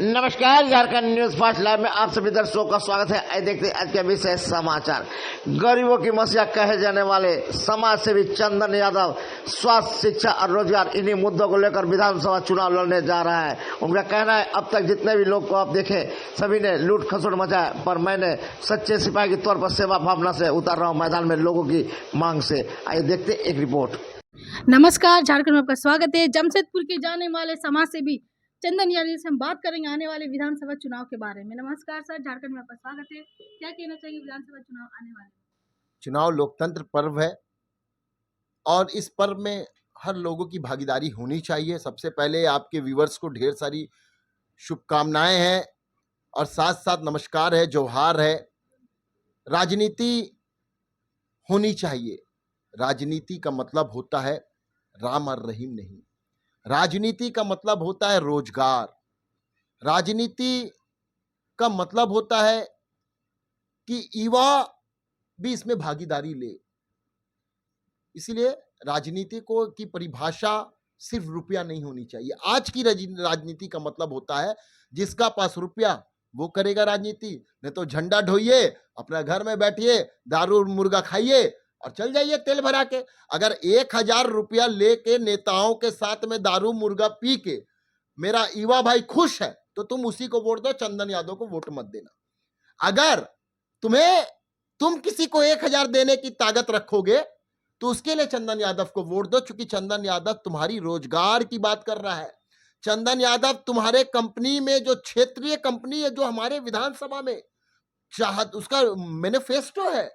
नमस्कार, Jharkhand news fast live में आप सभी दर्शकों का स्वागत है। आइए देखते हैं आज के विशेष समाचार। गरीबों की मसीहा कहे जाने वाले समाज सेवी चंदन यादव स्वास्थ्य, शिक्षा और रोजगार इन्हीं मुद्दों को लेकर विधानसभा चुनाव लड़ने जा रहा है। उनका कहना है अब तक जितने भी लोग को आप देखे सभी ने लूट खसोट मचाया, पर मैंने सच्चे सिपाही के तौर पर सेवा भावना से उतर रहा हूँ मैदान में लोगों की मांग से। आइए देखते एक रिपोर्ट। नमस्कार, झारखंड में आपका स्वागत है। जमशेदपुर के जाने वाले समाज सेवी चंदन यादव से हम बात करेंगे आने वाले विधानसभा चुनाव के बारे में। नमस्कार सर, झारखंड में आपका स्वागत है। क्या कहना चाहिए विधानसभा चुनाव आने वाले? चुनाव लोकतंत्र पर्व है और इस पर्व में हर लोगों की भागीदारी होनी चाहिए। सबसे पहले आपके व्यूअर्स को ढेर सारी शुभकामनाएं हैं और साथ साथ नमस्कार है, जोहार है। राजनीति होनी चाहिए। राजनीति का मतलब होता है राम और रहीम नहीं। राजनीति का मतलब होता है रोजगार। राजनीति का मतलब होता है कि युवा भी इसमें भागीदारी ले। इसलिए राजनीति को की परिभाषा सिर्फ रुपया नहीं होनी चाहिए। आज की राजनीति का मतलब होता है जिसका पास रुपया वो करेगा राजनीति, नहीं तो झंडा ढोइए, अपना घर में बैठिए, दारू मुर्गा खाइए और चल जाइए तेल भरा के। अगर 1000 रुपया लेके नेताओं के साथ में दारू मुर्गा पी के मेरा युवा भाई खुश है तो तुम उसी को वोट दो, चंदन यादव को वोट मत देना। अगर तुम किसी को 1000 देने की ताकत रखोगे तो उसके लिए चंदन यादव को वोट दो, क्योंकि चंदन यादव तुम्हारी रोजगार की बात कर रहा है। चंदन यादव तुम्हारे कंपनी में जो क्षेत्रीय कंपनी है, जो हमारे विधानसभा में चाहत उसका मैनिफेस्टो है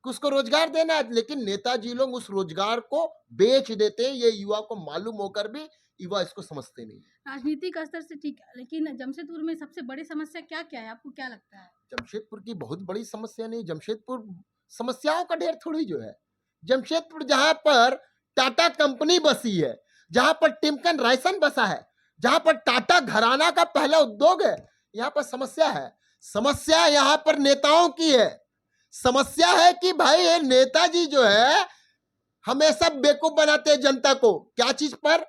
कि उसको रोजगार देना है, लेकिन नेताजी लोग उस रोजगार को बेच देते हैं। ये युवा को मालूम होकर भी युवा इसको समझते नहीं। राजनीति का स्तर से ठीक है, लेकिन जमशेदपुर में सबसे बड़ी समस्या क्या क्या है, आपको क्या लगता है? जमशेदपुर की बहुत बड़ी समस्या नहीं। जमशेदपुर समस्याओं का ढेर थोड़ी जो है। जमशेदपुर जहां पर टाटा कंपनी बसी है, जहां पर टिमकन रायसन बसा है, जहां पर टाटा घराना का पहला उद्योग है, यहाँ पर समस्या है। समस्या यहाँ पर नेताओं की है। समस्या है कि भाई ये नेताजी जो है हमेशा बेवकूफ बनाते हैं जनता को। क्या चीज पर?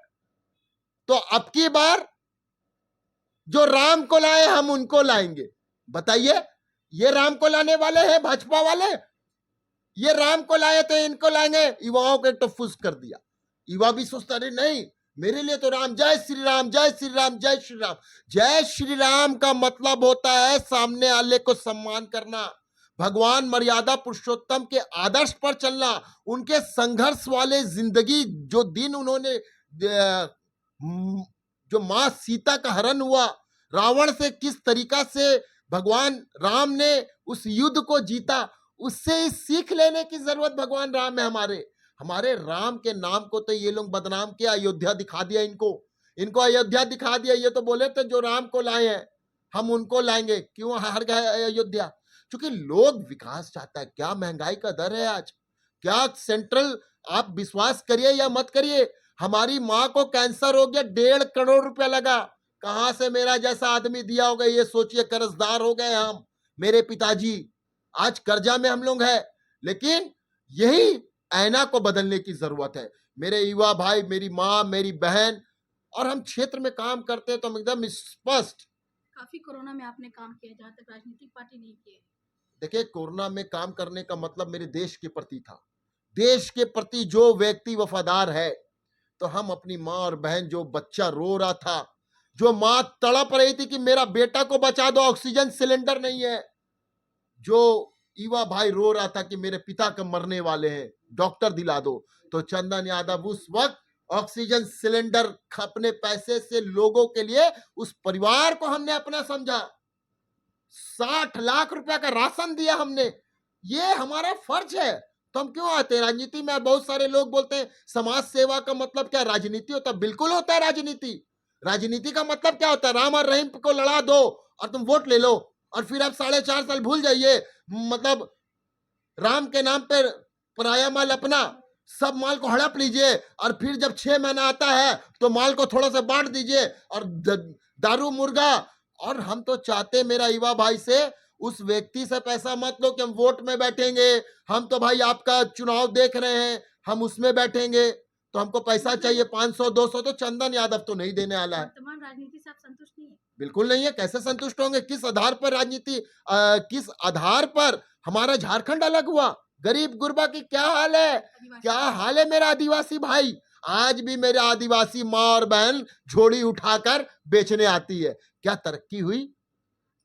तो अब की बार जो राम को लाए हम उनको लाएंगे। बताइए, ये राम को लाने वाले हैं भाजपा वाले? ये राम को लाए तो इनको लाएंगे। युवाओं को तो फुस कर दिया। युवा भी सोचता रहे नहीं, मेरे लिए तो राम, जय श्री राम, जय श्री राम, जय श्री राम। जय श्री राम का मतलब होता है सामने वाले को सम्मान करना, भगवान मर्यादा पुरुषोत्तम के आदर्श पर चलना, उनके संघर्ष वाले जिंदगी जो दिन उन्होंने जो मां सीता का हरण हुआ, रावण से किस तरीका से भगवान राम ने उस युद्ध को जीता, उससे सीख लेने की जरूरत भगवान राम है। हमारे राम के नाम को तो ये लोग बदनाम किया, अयोध्या दिखा दिया इनको अयोध्या दिखा दिया। ये तो बोले थे जो राम को लाए हैं हम उनको लाएंगे। क्यों हार गए अयोध्या? क्योंकि लोग विकास चाहता है। क्या महंगाई का दर है आज? क्या सेंट्रल, आप विश्वास करिए या मत करिए, हमारी माँ को कैंसर हो गया, 1.5 करोड़ रुपया लगा। कहां से मेरा जैसा आदमी दिया होगा? ये सोचिए, कर्जदार हो गए हम। मेरे पिताजी आज कर्जा में हम लोग हैं। लेकिन यही ऐना को बदलने की जरूरत है। मेरे युवा भाई, मेरी माँ, मेरी बहन, और हम क्षेत्र में काम करते हैं तो हम एकदम स्पष्ट। काफी कोरोना में आपने काम किया जहाँ तक राजनीतिक पार्टी नहीं किए। देखिए, कोरोना में काम करने का मतलब मेरे देश के प्रति था। देश के प्रति जो व्यक्ति वफादार है, तो हम अपनी माँ और बहन, जो बच्चा रो रहा था, जो माँ तड़प रही थी कि मेरा बेटा को बचा दो, ऑक्सीजन सिलेंडर नहीं है, जो युवा भाई रो रहा था कि मेरे पिता का मरने वाले हैं, डॉक्टर दिला दो, तो चंदन यादव उस वक्त ऑक्सीजन सिलेंडर अपने पैसे से लोगों के लिए, उस परिवार को हमने अपना समझा। 60 लाख रुपया का राशन दिया हमने। ये हमारा फर्ज है। तो हम क्यों आते हैं राजनीति में? बहुत सारे लोग बोलते हैं समाज सेवा का मतलब क्या राजनीति होता है? बिल्कुल होता है राजनीति। राजनीति का मतलब क्या होता है? राम और रहीम को लड़ा दो और तुम वोट ले लो और फिर आप 4.5 साल भूल जाइए। मतलब राम के नाम पर पराया माल अपना, सब माल को हड़प लीजिए और फिर जब 6 महीना आता है तो माल को थोड़ा सा बांट दीजिए और दारू मुर्गा। और हम तो चाहते मेरा युवा भाई से उस व्यक्ति से पैसा मत लो कि हम वोट में बैठेंगे, हम तो भाई आपका चुनाव देख रहे हैं, हम उसमें बैठेंगे, तो हमको पैसा चाहिए 500 200। तो चंदन यादव तो नहीं देने वाला है। वर्तमान राजनीति से आप संतुष्ट नहीं है? बिल्कुल नहीं है। कैसे संतुष्ट होंगे? किस आधार पर राजनीति, किस आधार पर हमारा झारखंड अलग हुआ? गरीब गुरबा की क्या हाल है, क्या हाल है मेरा आदिवासी भाई? आज भी मेरे आदिवासी माँ और बहन झोली उठाकर बेचने आती है। क्या तरक्की हुई?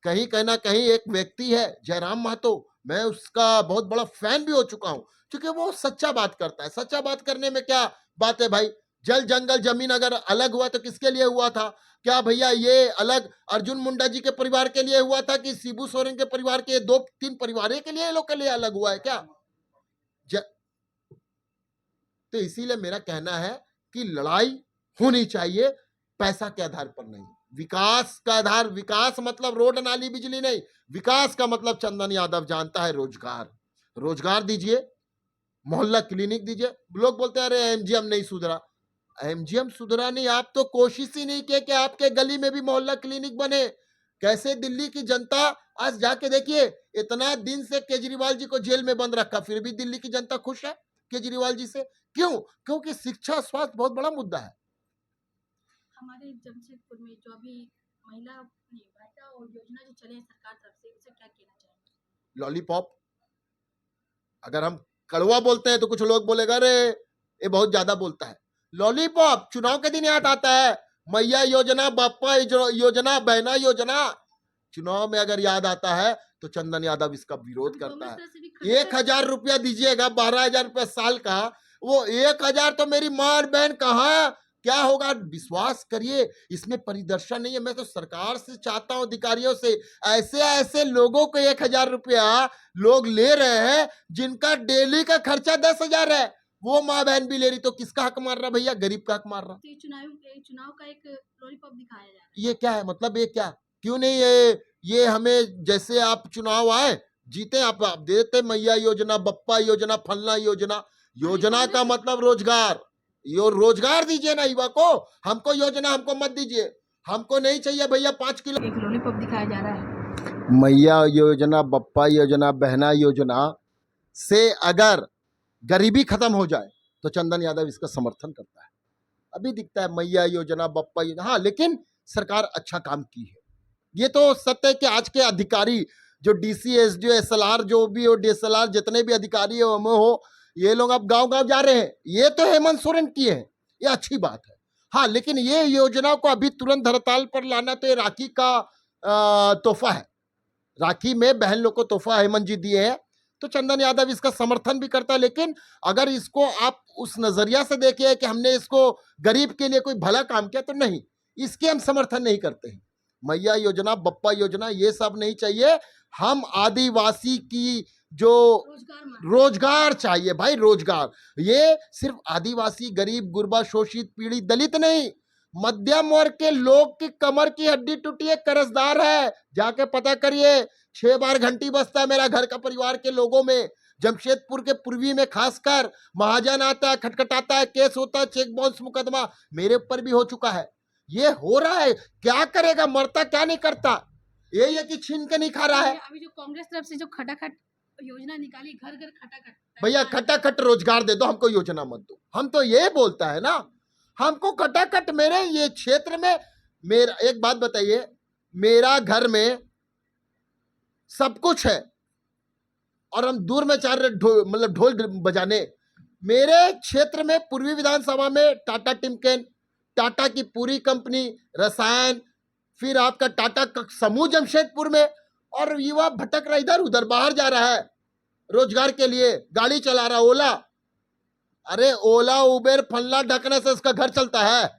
कहीं ना कहीं एक व्यक्ति है जयराम महतो, मैं उसका बहुत बड़ा फैन भी हो चुका हूं, क्योंकि वो सच्चा बात करता है। सच्चा बात करने में क्या बात है भाई? जल जंगल जमीन अगर अलग हुआ तो किसके लिए हुआ था? क्या भैया ये अलग अर्जुन मुंडा जी के परिवार के लिए हुआ था कि शिबू सोरेन के परिवार के 2-3 परिवार के लिए, लोग के लिए अलग हुआ है क्या? तो इसीलिए मेरा कहना है कि लड़ाई होनी चाहिए पैसा के आधार पर नहीं, विकास का आधार। विकास मतलब रोड नाली बिजली नहीं, विकास का मतलब चंदन यादव जानता है रोजगार। रोजगार दीजिए, मोहल्ला क्लिनिक दीजिए। लोग बोलते हैं अरे एमजीएम नहीं सुधरा। एमजीएम सुधरा नहीं, आप तो कोशिश ही नहीं किए कि आपके गली में भी मोहल्ला क्लिनिक बने। कैसे दिल्ली की जनता आज जाके देखिए, इतना दिन से केजरीवाल जी को जेल में बंद रखा, फिर भी दिल्ली की जनता खुश है केजरीवाल जी से। क्यों? क्योंकि शिक्षा स्वास्थ्य बहुत बड़ा मुद्दा है। हमारे जमशेदपुर में जो अभी महिला भाटा और योजना जो चले हैं सरकार तरफ से, उसे क्या कहना चाहेंगे? लॉलीपॉप, अगर हम कड़वा बोलते हैं तो कुछ लोग बोलेगा अरे ये बहुत ज्यादा बोलता है। लॉलीपॉप चुनाव के दिन याद आता है, मैया योजना, बापा योजना, बहना योजना। चुनाव में अगर याद आता है तो चंदन यादव इसका विरोध करता है। 1000 रुपया दीजिएगा, 12,000 रुपया साल का, वो 1000 तो मेरी माँ और बहन कहाँ क्या होगा? विश्वास करिए, इसमें परिदर्शन नहीं है। मैं तो सरकार से चाहता हूं, अधिकारियों से, ऐसे ऐसे लोगों को 1000 रुपया लोग ले रहे हैं जिनका डेली का खर्चा 10,000 है, वो माँ बहन भी ले रही, तो किसका हक मार रहा भैया? गरीब का हक मार रहा। तो चुनाव का एक लॉलीपॉप दिखाया जा रहा है, ये क्या है? मतलब ये क्या, क्यों नहीं ये हमें जैसे आप चुनाव आए जीते आप देते मैया योजना, बप्पा योजना, फलना योजना। योजना का मतलब रोजगार, यो रोजगार दीजिए ना युवा को। हमको योजना हमको मत दीजिए, हमको नहीं चाहिए भैया 5 किलो। एक लॉलीपॉप दिखाया जा रहा है। मैया योजना, बप्पा योजना, बहना योजना से अगर गरीबी खत्म हो जाए तो चंदन यादव इसका समर्थन करता है। अभी दिखता है मैया योजना, बप्पा योजना, हाँ, लेकिन सरकार अच्छा काम की है। ये तो सत्य है कि आज के अधिकारी जो डीसी, एसडीओ, एसएलआर जो भी हो, डीएसएलआर जितने भी अधिकारी हो, ये लोग अब गांव-गांव जा रहे हैं। ये तो हेमंत सोरेन किए हैं, ये अच्छी बात है। हाँ, लेकिन ये योजना को अभी तुरंत धरातल पर लाना तो ये राखी का तोहफा है। राखी में बहन लोग को तोहफा हेमंत जी दिए हैं, तो चंदन यादव इसका समर्थन भी करता है। लेकिन अगर इसको आप उस नजरिया से देखिए कि हमने इसको गरीब के लिए कोई भला काम किया, तो नहीं, इसके हम समर्थन नहीं करते हैं। मैया योजना, बप्पा योजना, ये सब नहीं चाहिए। हम आदिवासी की जो रोजगार चाहिए भाई, रोजगार। ये सिर्फ आदिवासी, गरीब गुरबा, शोषित, पीड़ित, दलित नहीं, मध्यम वर्ग के लोग की कमर की हड्डी टूटी है, कर्जदार है। जाके पता करिए, 6 बार घंटी बजता है मेरा घर का परिवार के लोगों में। जमशेदपुर के पूर्वी में खासकर महाजन आता है, खटखटाता है, केस होता है, चेक बाउंस मुकदमा मेरे ऊपर भी हो चुका है। ये हो रहा है, क्या करेगा? मरता क्या नहीं करता, यही है कि छीन के नहीं खा रहा है। अभी जो कांग्रेस तरफ से जो खटाखट योजना निकाली, घर घर खटाखट, भैया खटाखट रोजगार दे दो, हमको योजना मत दो। हम तो ये बोलता है ना, हमको खटाखट। मेरे ये क्षेत्र में, मेरा एक बात बताइए, मेरा घर में सब कुछ है और हम दूर में चाह रहे मतलब ढोल बजाने। मेरे क्षेत्र में पूर्वी विधानसभा में टाटा टिमकेन, टाटा की पूरी कंपनी, रसायन, फिर आपका टाटा का समूह जमशेदपुर में, और युवा भटक रहा इधर उधर, बाहर जा रहा है रोजगार के लिए, गाड़ी चला रहा ओला। अरे ओला उबेर फलना ढकने से उसका घर चलता है।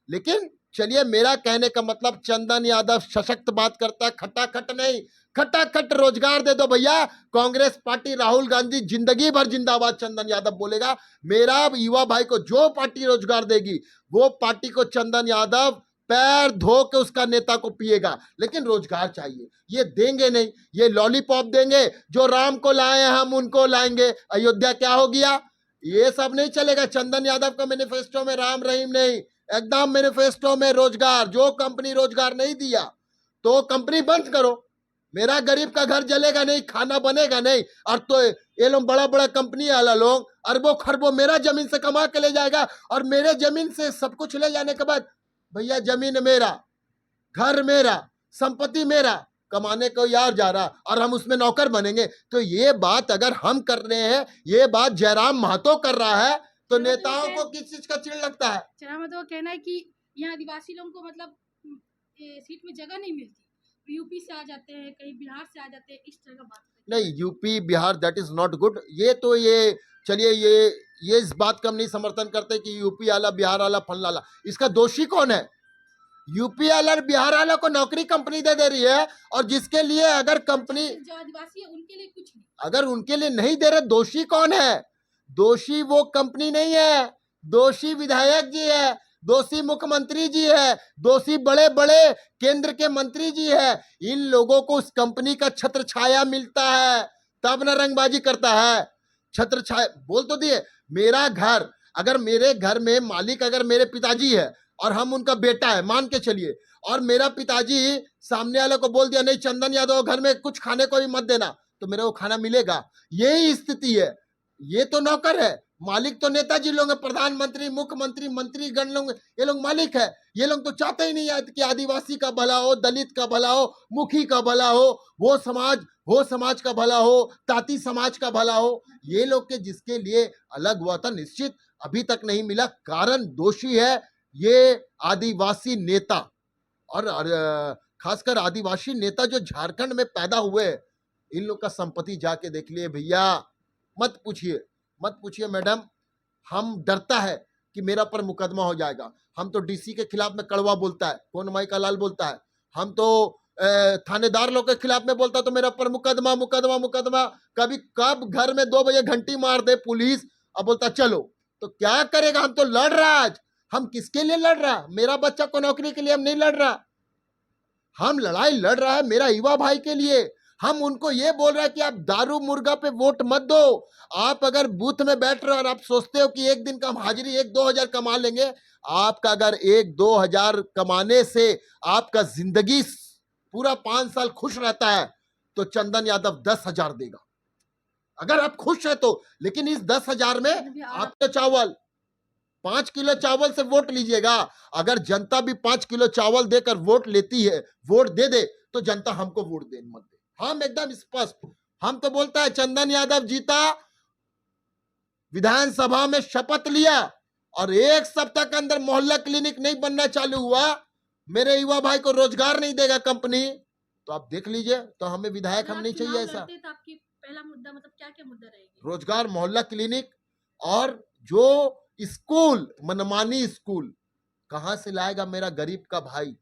लेकिन चलिए, मेरा कहने का मतलब चंदन यादव सशक्त बात करता है, खटाखट नहीं, खटाखट रोजगार दे दो भैया। कांग्रेस पार्टी, राहुल गांधी जिंदगी भर जिंदाबाद चंदन यादव बोलेगा। मेरा युवा भाई को जो पार्टी रोजगार देगी, वो पार्टी को चंदन यादव पैर धो के उसका नेता को पिएगा। लेकिन रोजगार चाहिए, ये देंगे नहीं। ये लॉलीपॉप देंगे, जो राम को लाए हम उनको लाएंगे। अयोध्या क्या हो गया? ये सब नहीं चलेगा। चंदन यादव का मैनिफेस्टो में राम रहीम नहीं, एकदम मैनिफेस्टो में रोजगार। जो कंपनी रोजगार नहीं दिया तो कंपनी बंद करो। मेरा गरीब का घर जलेगा नहीं, खाना बनेगा नहीं। और तो ये लोग बड़ा बड़ा कंपनी वाला लोग अरबों खरबों मेरा जमीन से कमा के ले जाएगा, और मेरे जमीन से सब कुछ ले जाने के बाद भैया जमीन मेरा, घर मेरा, संपत्ति मेरा, कमाने को यार जा रहा और हम उसमें नौकर बनेंगे। तो ये बात अगर हम कर रहे हैं, ये बात जयराम महतो कर रहा है, तो नेताओं को किस चीज का चिढ़ लगता है? जयराम महतो का कहना है कि यहाँ आदिवासी लोगों को मतलब सीट में जगह नहीं मिलती, यूपी से आ जाते हैं, कहीं बिहार से आ जाते हैं, इस तरह का बात नहीं, UP Bihar that is not good. ये तो ये चलिए, ये इस बात का हम नहीं समर्थन करते कि यूपी वाला बिहार वाला फलना वाला। इसका दोषी कौन है? यूपी वाला और बिहार वाला को नौकरी कंपनी दे रही है, और जिसके लिए अगर कंपनी जो आदिवासी है उनके लिए कुछ नहीं। अगर उनके लिए नहीं दे रहे, दोषी कौन है? दोषी वो कंपनी नहीं है, दोषी विधायक जी है, दोषी मुख्यमंत्री जी है, दोषी बड़े बड़े केंद्र के मंत्री जी है। इन लोगों को उस कंपनी का छत्र छाया मिलता है, तब न रंगबाजी करता है। छत्र छाया बोल तो दिए। मेरा घर, अगर मेरे घर में मालिक अगर मेरे पिताजी है और हम उनका बेटा है, मान के चलिए, और मेरा पिताजी सामने वाले को बोल दिया नहीं चंदन यादव घर में कुछ खाने को भी मत देना, तो मेरे को खाना मिलेगा? यही स्थिति है। ये तो नौकर है, मालिक तो नेताजी लोग हैं, प्रधानमंत्री, मुख्यमंत्री, मंत्री गण लोग, ये लोग मालिक है। ये लोग तो चाहते ही नहीं है कि आदिवासी का भला हो, दलित का भला हो, मुखी का भला हो, वो समाज का भला हो, ताती समाज का भला हो। ये लोग के जिसके लिए अलग वतन निश्चित अभी तक नहीं मिला, कारण दोषी है ये आदिवासी नेता। और खासकर आदिवासी नेता जो झारखंड में पैदा हुए, इन लोग का संपत्ति जाके देख लिए भैया। मत पूछिए मैडम, हम डरता है कि मेरा पर मुकदमा हो जाएगा। हम तो डीसी के खिलाफ में कड़वा बोलता है, कौन माई का लाल बोलता है। हम तो थानेदार लोग के खिलाफ में बोलता तो मेरा पर मुकदमा। कभी कब घर में 2 बजे घंटी मार दे पुलिस और बोलता चलो, तो क्या करेगा? हम तो लड़ रहा। आज हम किसके लिए लड़ रहा? मेरा बच्चा को नौकरी के लिए हम नहीं लड़ रहा। हम लड़ाई लड़ रहा है मेरा युवा भाई के लिए। हम उनको ये बोल रहे हैं कि आप दारू मुर्गा पे वोट मत दो। आप अगर बूथ में बैठ रहे हो और आप सोचते हो कि एक दिन का हम हाजिरी 1-2 हजार कमा लेंगे, आपका अगर 1-2 हजार कमाने से आपका जिंदगी पूरा 5 साल खुश रहता है, तो चंदन यादव 10 हजार देगा, अगर आप खुश है तो। लेकिन इस 10 हजार में आपका चावल 5 किलो चावल से वोट लीजिएगा। अगर जनता भी 5 किलो चावल देकर वोट लेती है, वोट दे दे, तो जनता हमको वोट दे मत दे। हम एकदम स्पष्ट, हम तो बोलता है चंदन यादव जीता, विधानसभा में शपथ लिया, और 1 सप्ताह के अंदर मोहल्ला क्लिनिक नहीं बनना चालू हुआ, मेरे युवा भाई को रोजगार नहीं देगा कंपनी, तो आप देख लीजिए। तो हमें विधायक हम नहीं चाहिए ऐसा। तो आपकी पहला मुद्दा मतलब क्या मुद्दा रहेगा? रोजगार, मोहल्ला क्लिनिक, और जो स्कूल, मनमानी स्कूल कहां से लाएगा मेरा गरीब का भाई?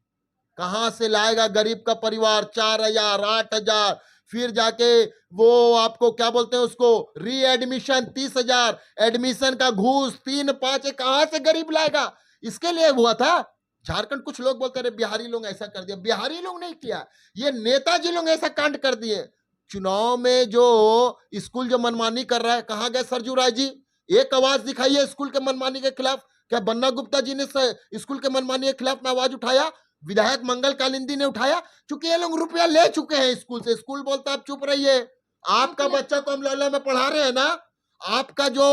कहां से लाएगा गरीब का परिवार? 4,000, 8,000, फिर जाके वो आपको क्या बोलते हैं उसको, री एडमिशन 30,000, एडमिशन का घूस 3-5, कहां से गरीब लाएगा? इसके लिए हुआ था झारखंड। कुछ लोग बोलते रहे बिहारी लोग ऐसा कर दिया। बिहारी लोग नहीं किया, ये नेताजी लोग ऐसा कांड कर दिए। चुनाव में जो स्कूल जो मनमानी कर रहा है, कहां गए सरजू राय जी? एक आवाज दिखाइए स्कूल के मनमानी के खिलाफ। क्या बन्ना गुप्ता जी ने स्कूल के मनमानी के खिलाफ में आवाज उठाया? विधायक मंगल कालिंदी ने उठाया? क्योंकि ये लोग रुपया ले चुके हैं स्कूल से। स्कूल बोलता आप चुप रहिए, आपका बच्चा को हम लौला में पढ़ा रहे हैं ना। आपका जो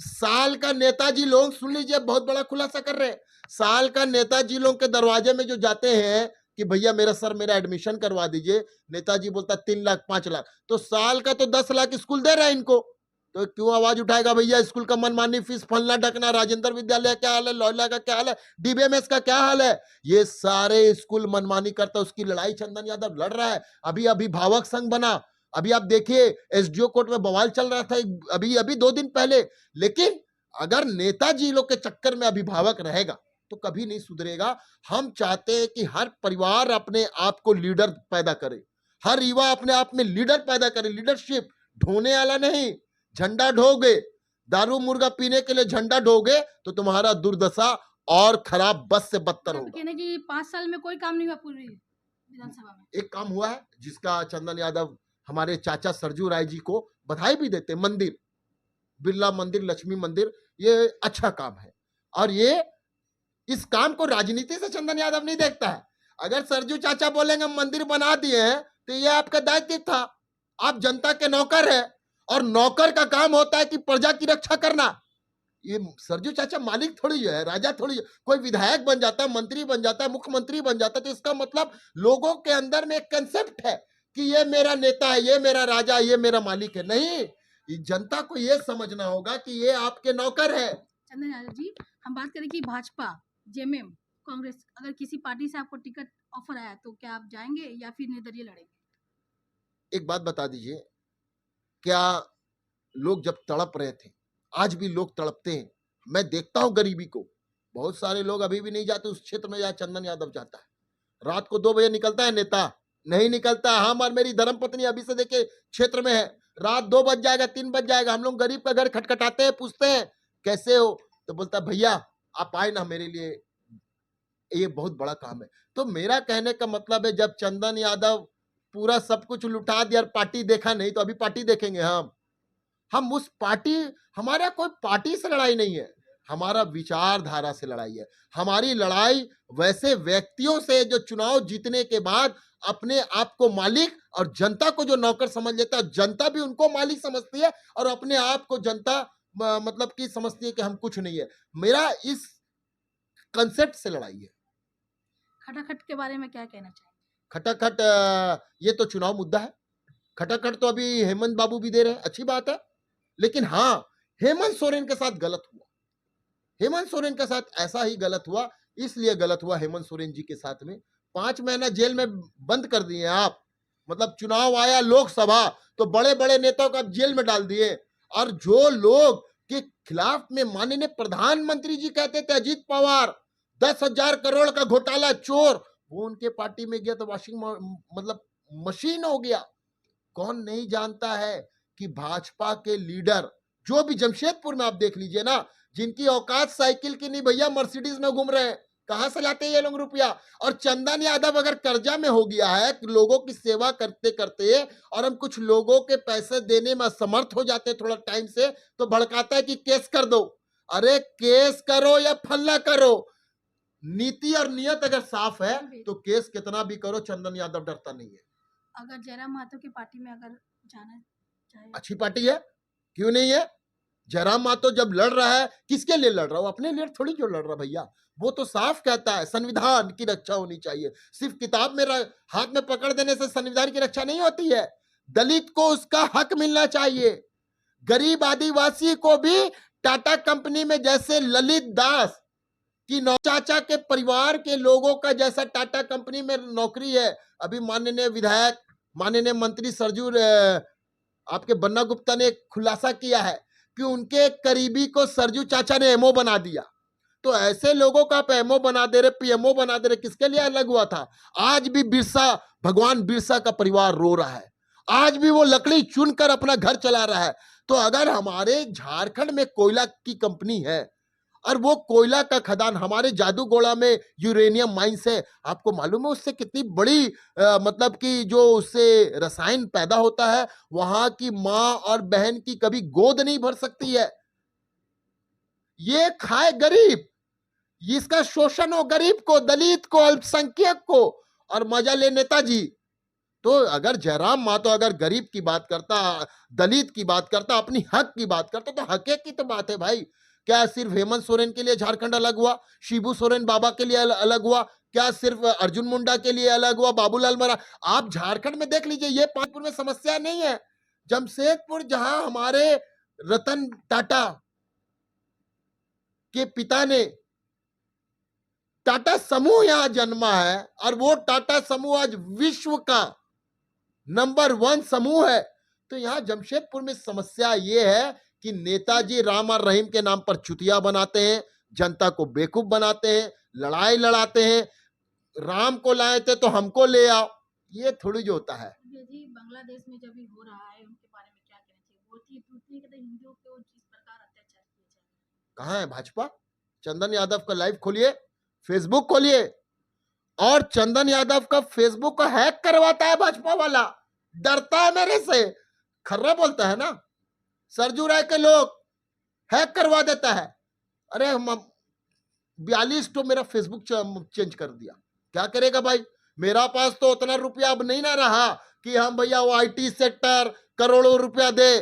साल का नेताजी लोग, सुन लीजिए, बहुत बड़ा खुलासा कर रहे हैं। साल का नेताजी लोग के दरवाजे में जो जाते हैं कि भैया मेरा एडमिशन करवा दीजिए, नेताजी बोलता 3 लाख 5 लाख, तो साल का तो 10 लाख स्कूल दे रहा है इनको। तो क्यों आवाज उठाएगा भैया स्कूल का मनमानी फीस फलना ढकना? राजेंद्र विद्यालय क्या हाल है, लौला का क्या हाल है, डीबीएमएस का क्या हाल है? ये सारे स्कूल मनमानी करता, उसकी लड़ाई चंदन यादव लड़ रहा है। अभी अभिभावक संघ बना, अभी आप देखिए एसडीओ कोर्ट में बवाल चल रहा था अभी 2 दिन पहले। लेकिन अगर नेताजी लोग के चक्कर में अभिभावक रहेगा तो कभी नहीं सुधरेगा। हम चाहते हैं कि हर परिवार अपने आप को लीडर पैदा करे, हर युवा अपने आप में लीडर पैदा करे। लीडरशिप ढोने वाला नहीं, झंडा ढोगे, दारू मुर्गा पीने के लिए झंडा ढोगे तो तुम्हारा दुर्दशा और खराब बस से बदतर होगा। कहने कि 5 साल में कोई काम नहीं हुआ पूरी विधानसभा में। एक काम हुआ है जिसका चंदन यादव हमारे चाचा सरजू राय जी को बधाई भी देते। बिरला मंदिर, लक्ष्मी मंदिर, ये अच्छा काम है। और ये इस काम को राजनीति से चंदन यादव नहीं देखता है। अगर सरजू चाचा बोलेंगे हम मंदिर बना दिए हैं, तो ये आपका दायित्व था। आप जनता के नौकर है, और नौकर का काम होता है कि प्रजा की रक्षा करना। ये सरजू चाचा मालिक थोड़ी है, राजा थोड़ी है। कोई विधायक बन जाता है, मंत्री बन जाता है, मुख्यमंत्री बन जाता है, तो इसका मतलब लोगों के अंदर में एक कंसेप्ट है कि ये मेरा नेता है, ये मेरा राजा, ये मेरा मालिक है। नहीं, जनता को ये समझना होगा कि ये आपके नौकर है। चंदन यादव जी, हम बात करें कि भाजपा, जेएमएम, कांग्रेस, अगर किसी पार्टी से आपको टिकट ऑफर आया तो क्या आप जाएंगे या फिर निर्दलीय लड़ेंगे? एक बात बता दीजिए, क्या लोग जब तड़प रहे थे, आज भी लोग तड़पते हैं। मैं देखता हूं गरीबी को। बहुत सारे लोग अभी भी नहीं जाते उस क्षेत्र में जहां चंदन यादव जाता है। रात को 2 बजे निकलता है नेता, नहीं निकलता। हम और मेरी धर्मपत्नी अभी से देखे क्षेत्र में है, रात 2 बज जाएगा, 3 बज जाएगा, हम लोग गरीब का घर खटखटाते हैं, पूछते हैं कैसे हो, तो बोलता है भैया आप आए ना, मेरे लिए ये बहुत बड़ा काम है। तो मेरा कहने का मतलब है, जब चंदन यादव पूरा सब कुछ लुटा दिया और पार्टी देखा नहीं, तो अभी पार्टी देखेंगे हम उस पार्टी, हमारा कोई पार्टी से लड़ाई नहीं है, हमारा विचारधारा से लड़ाई है। हमारी लड़ाई वैसे व्यक्तियों से जो चुनाव जीतने के बाद अपने आप को मालिक और जनता को जो नौकर समझ लेता है, जनता भी उनको मालिक समझती है और अपने आप को जनता मतलब कि समझती है कि हम कुछ नहीं है। मेरा इस कंसेप्ट से लड़ाई है। खटाखट के बारे में क्या कहना चाहिए? खटाखट ये तो चुनाव मुद्दा है। खटाखट तो अभी हेमंत बाबू भी दे रहे हैं, अच्छी बात है। लेकिन हाँ, हेमंत सोरेन के साथ गलत हुआ। हेमंत सोरेन के साथ ऐसा ही गलत हुआ, इसलिए गलत हुआ हेमंत सोरेन जी के साथ में 5 महीना जेल में बंद कर दिए आप। मतलब चुनाव आया लोकसभा, तो बड़े बड़े नेताओं को आप जेल में डाल दिए। और जो लोग के खिलाफ में माननीय प्रधानमंत्री जी कहते थे, अजीत पवार 10,000 करोड़ का घोटाला चोर, वो उनके पार्टी में गया तो वॉशिंग मतलब मशीन हो गया। कौन नहीं जानता है कि भाजपा के लीडर जो भी जमशेदपुर में आप देख लीजिए ना, जिनकी औकात साइकिल की नहीं भैया, मर्सिडीज में घूम रहे हैं। कहां से लाते हैं ये लोग रुपया? और चंदन यादव अगर कर्जा में हो गया है कि लोगों की सेवा करते करते, और हम कुछ लोगों के पैसे देने में असमर्थ हो जाते थोड़ा टाइम से, तो भड़काता है कि केस कर दो। अरे केस करो या फल्ला करो, नीति और नियत अगर साफ है तो केस कितना भी करो, चंदन यादव डरता नहीं है। अगर जयराम महतो की पार्टी में अगर जाना चाहे, अच्छी पार्टी है, क्यों नहीं है? जयराम महतो जब लड़ रहा है, किसके लिए लड़ रहा है? वो अपने लिए थोड़ी जो लड़ रहा भैया। वो तो साफ कहता है संविधान की रक्षा होनी चाहिए। सिर्फ किताब में हाथ में पकड़ देने से संविधान की रक्षा नहीं होती है। दलित को उसका हक मिलना चाहिए। गरीब आदिवासी को भी टाटा कंपनी में जैसे ललित दास कि चाचा के परिवार के लोगों का जैसा टाटा कंपनी में नौकरी है। अभी माननीय विधायक, माननीय मंत्री सरजू आपके बन्ना गुप्ता ने खुलासा किया है कि उनके करीबी को सरजू चाचा ने एमओ बना दिया। तो ऐसे लोगों का आप एमओ बना दे रहे, पीएमओ बना दे रहे, किसके लिए अलग हुआ था? आज भी बिरसा, भगवान बिरसा का परिवार रो रहा है, आज भी वो लकड़ी चुनकर अपना घर चला रहा है। तो अगर हमारे झारखंड में कोयला की कंपनी है और वो कोयला का खदान हमारे जादूगोड़ा में यूरेनियम माइंस है, आपको मालूम है उससे कितनी बड़ी मतलब कि जो उससे रसायन पैदा होता है, वहां की मां और बहन की कभी गोद नहीं भर सकती है। ये खाए गरीब, इसका शोषण हो गरीब को, दलित को, अल्पसंख्यक को, और मजा ले नेताजी। तो अगर जयराम महतो अगर गरीब की बात करता, दलित की बात करता, अपनी हक की बात करता, तो हक की तो बात है भाई। क्या सिर्फ हेमंत सोरेन के लिए झारखंड अलग हुआ? शिबू सोरेन बाबा के लिए अलग हुआ? क्या सिर्फ अर्जुन मुंडा के लिए अलग हुआ? बाबूलाल मरा? आप झारखंड में देख लीजिए, ये पांचपुर में समस्या नहीं है। जमशेदपुर जहां हमारे रतन टाटा के पिता ने टाटा समूह यहां जन्मा है, और वो टाटा समूह आज विश्व का नंबर 1 समूह है। तो यहां जमशेदपुर में समस्या ये है कि नेताजी राम और रहीम के नाम पर चुतिया बनाते हैं, जनता को बेवकूफ बनाते हैं, लड़ाई लड़ाते हैं। राम को लाए थे तो हमको ले आओ, ये थोड़ी जो होता है। जी बांग्लादेश में जब भी हो रहा है उनके बारे में क्या कहना चाहिए? हिंदुओं को जिस प्रकार अत्याचार किए जा रहे हैं, कहाँ है भाजपा? चंदन यादव का लाइव खोलिए, फेसबुक खोलिए, और चंदन यादव का फेसबुक को हैक करवाता है भाजपा वाला, डरता है मेरे से, खर्रा बोलता है ना। सरजू राय के लोग हैक करवा देता है। अरे हम 42 तो मेरा फेसबुक चेंज कर दिया, क्या करेगा भाई? मेरा पास तो उतना रुपया अब नहीं ना रहा कि हम भैया वो आईटी सेक्टर करोड़ों रुपया दे।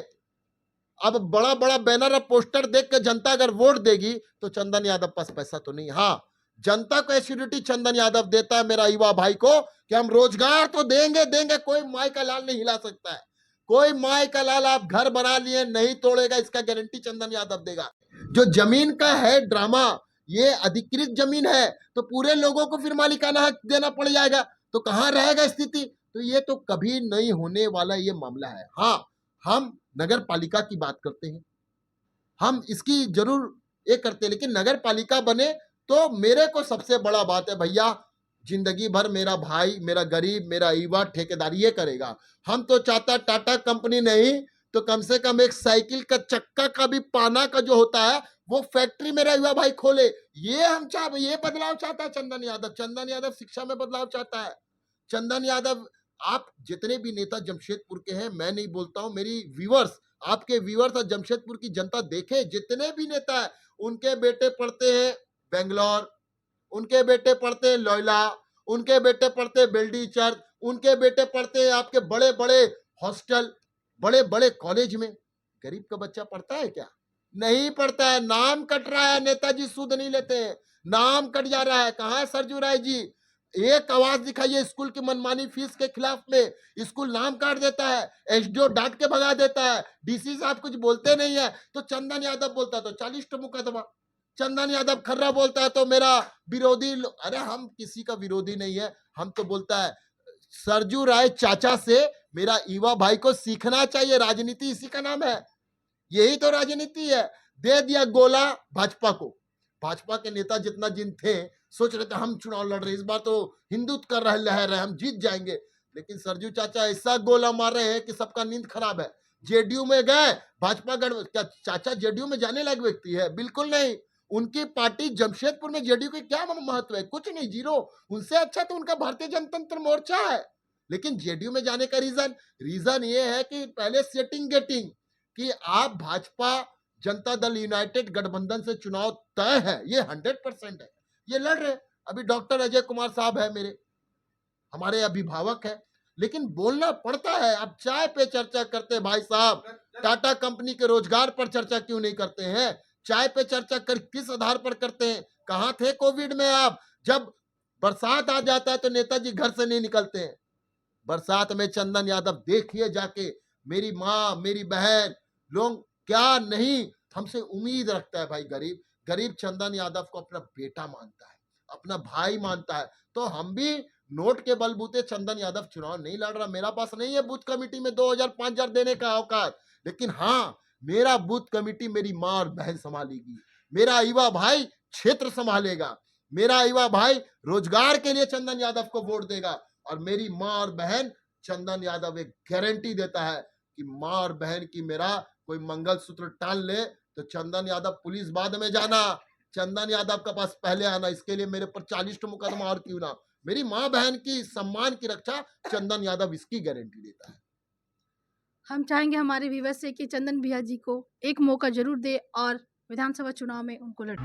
अब बड़ा बड़ा बैनर और पोस्टर देख के जनता अगर वोट देगी तो चंदन यादव पास पैसा तो नहीं। हाँ, जनता को एश्योरिटी चंदन यादव देता है मेरा युवा भाई को कि हम रोजगार तो देंगे देंगे, कोई माई का लाल नहीं हिला सकता है। कोई माई का लाल आप घर बना लिए नहीं तोड़ेगा, इसका गारंटी चंदन यादव देगा। जो जमीन का है ड्रामा, ये अधिकृत जमीन है तो पूरे लोगों को फिर मालिकाना हक देना पड़ जाएगा, तो कहां रहेगा स्थिति? तो ये तो कभी नहीं होने वाला ये मामला है। हाँ, हम नगर पालिका की बात करते हैं, हम इसकी जरूर ये करते हैं, लेकिन नगर पालिका बने तो मेरे को सबसे बड़ा बात है भैया, जिंदगी भर मेरा भाई, मेरा गरीब, मेरा युवा ठेकेदारी ये करेगा। हम तो चाहता टाटा कंपनी नहीं तो कम से कम एक साइकिल का चक्का का भी पाना का जो होता है वो फैक्ट्री मेरा युवा भाई खोले। ये हम ये बदलाव चाहता है चंदन यादव। चंदन यादव शिक्षा में बदलाव चाहता है। चंदन यादव, आप जितने भी नेता जमशेदपुर के हैं, मैं नहीं बोलता हूं, मेरी व्यूअर्स, आपके व्यूअर्स और जमशेदपुर की जनता देखे, जितने भी नेता है उनके बेटे पढ़ते हैं बेंगलोर, उनके बेटे पढ़ते हैं लॉयला, उनके बेटे पढ़ते हैं बेल्डी चर्च, उनके बेटे पढ़ते हैं आपके बड़े बड़े हॉस्टल, बड़े बड़े कॉलेज में। गरीब का बच्चा पढ़ता है क्या? नहीं पढ़ता है। नाम कट रहा है, नेताजी सूद नहीं लेते हैं, नाम कट जा रहा है। कहाँ है सरजू राय जी? एक आवाज दिखाइए स्कूल की मनमानी फीस के खिलाफ में। स्कूल नाम काट देता है, एसडीओ डांट के भगा देता है, डीसी साहब कुछ बोलते नहीं है तो चंदन यादव बोलता है तो 40 मुकदमा। चंदन यादव खर्रा बोलता है तो मेरा विरोधी। अरे हम किसी का विरोधी नहीं है, हम तो बोलता है सरजू राय चाचा से मेरा युवा भाई को सीखना चाहिए। राजनीति इसी का नाम है, यही तो राजनीति है। दे दिया गोला भाजपा को। भाजपा के नेता जितना जिन थे सोच रहे थे हम चुनाव लड़ रहे, इस बार तो हिंदुत्व कर रहे लहर है, हम जीत जाएंगे। लेकिन सरजू चाचा ऐसा गोला मार रहे हैं कि सबका नींद खराब है। जेडीयू में गए, भाजपा गढ़, क्या चाचा जेडीयू में जाने लायक व्यक्ति है? बिल्कुल नहीं। उनकी पार्टी जमशेदपुर में जेडीयू के क्या महत्व है? कुछ नहीं, जीरो। उनसे अच्छा तो उनका भारतीय जनतंत्र मोर्चा है। लेकिन जेडीयू में जाने का रीजन ये है कि पहले सेटिंग गेटिंग कि आप भाजपा जनता दल यूनाइटेड गठबंधन से चुनाव तय है, ये 100% है, ये लड़ रहे। अभी डॉक्टर अजय कुमार साहब है मेरे, हमारे अभिभावक है, लेकिन बोलना पड़ता है। आप चाय पे चर्चा करते हैं भाई साहब, टाटा कंपनी के रोजगार पर चर्चा क्यों नहीं करते हैं? चाय पे चर्चा कर किस आधार पर करते हैं? कहां थे कोविड में आप? जब बरसात आ जाता है तो नेताजी घर से नहीं निकलते हैं। बरसात में चंदन यादव देखिए जाके, मेरी माँ, मेरी बहन, लोग क्या नहीं हमसे उम्मीद रखता है भाई। गरीब चंदन यादव को अपना बेटा मानता है, अपना भाई मानता है। तो हम भी नोट के बलबूते चंदन यादव चुनाव नहीं लड़ रहा। मेरा पास नहीं है बूथ कमेटी में 2000-5000 देने का औकात, लेकिन हाँ, मेरा बूथ कमेटी मेरी माँ और बहन संभालेगी, मेरा युवा भाई क्षेत्र संभालेगा, मेरा युवा भाई रोजगार के लिए चंदन यादव को वोट देगा। और मेरी माँ और बहन, चंदन यादव एक गारंटी देता है कि माँ और बहन की मेरा कोई मंगलसूत्र टाल ले तो चंदन यादव पुलिस बाद में जाना, चंदन यादव का पास पहले आना। इसके लिए मेरे पर 40 मुकदमा और क्यों ना, मेरी माँ बहन की सम्मान की रक्षा चंदन यादव इसकी गारंटी देता है। हम चाहेंगे हमारे व्यूअर्स से कि चंदन भैया जी को एक मौका जरूर दे और विधानसभा चुनाव में उनको लड़े।